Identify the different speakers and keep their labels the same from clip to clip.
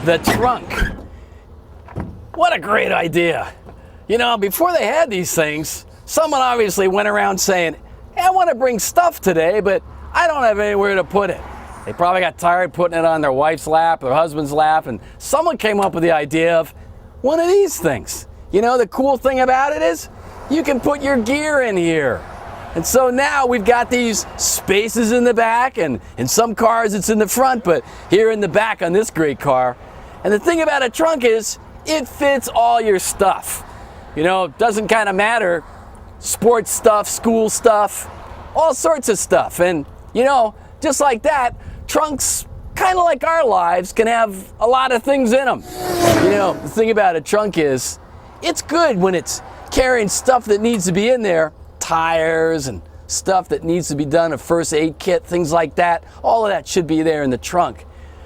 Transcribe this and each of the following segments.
Speaker 1: the trunk. What a great idea. You know, before they had these things, someone obviously went around saying, hey, I want to bring stuff today, but I don't have anywhere to put it. They probably got tired putting it on their wife's lap, their husband's lap, and someone came up with the idea of one of these things. You know, the cool thing about it is you can put your gear in here. And so now we've got these spaces in the back, and in some cars it's in the front, but here in the back on this great car. And the thing about a trunk is it fits all your stuff. You know, it doesn't kind of matter, sports stuff, school stuff, all sorts of stuff. And you know, just like that, trunks, kind of like our lives, can have a lot of things in them. You know, the thing about a trunk is it's good when it's carrying stuff that needs to be in there, tires and stuff that needs to be done, a first aid kit, things like that. All of that should be there in the trunk.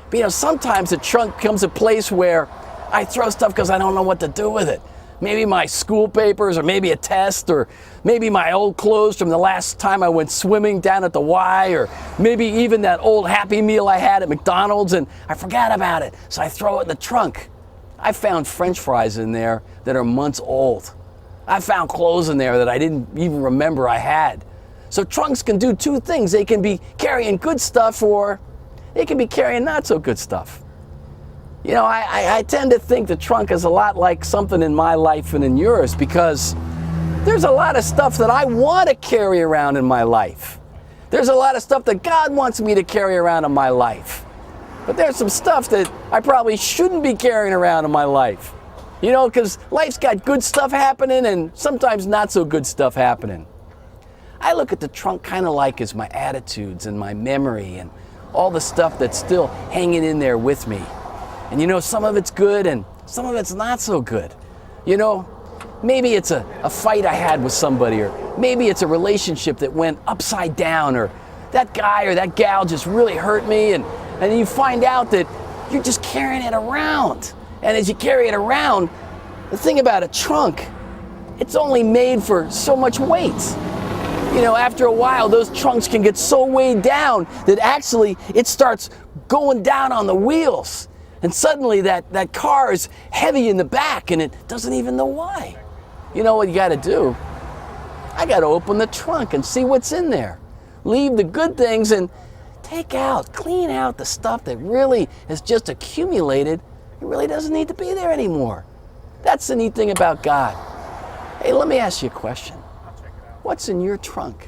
Speaker 1: But you know, sometimes the trunk becomes a place where I throw stuff because I don't know what to do with it. Maybe my school papers, or maybe a test, or maybe my old clothes from the last time I went swimming down at the Y, or maybe even that old Happy Meal I had at McDonald's and I forgot about it, so I throw it in the trunk. I found French fries in there that are months old. I found clothes in there that I didn't even remember I had. So trunks can do two things. They can be carrying good stuff, or they can be carrying not so good stuff. You know, I tend to think the trunk is a lot like something in my life and in yours, because there's a lot of stuff that I want to carry around in my life. There's a lot of stuff that God wants me to carry around in my life. But there's some stuff that I probably shouldn't be carrying around in my life. You know, because life's got good stuff happening and sometimes not so good stuff happening. I look at the trunk kind of like as my attitudes and my memory and all the stuff that's still hanging in there with me. And you know, some of it's good and some of it's not so good. You know, maybe it's a fight I had with somebody, or maybe it's a relationship that went upside down, or that guy or that gal just really hurt me, and you find out that you're just carrying it around. And as you carry it around, the thing about a trunk, it's only made for so much weight. You know, after a while, those trunks can get so weighed down that actually it starts going down on the wheels. And suddenly that car is heavy in the back and it doesn't even know why. You know what you gotta do? I gotta open the trunk and see what's in there. Leave the good things and clean out the stuff that really has just accumulated. It really doesn't need to be there anymore. That's the neat thing about God. Hey, let me ask you a question. What's in your trunk?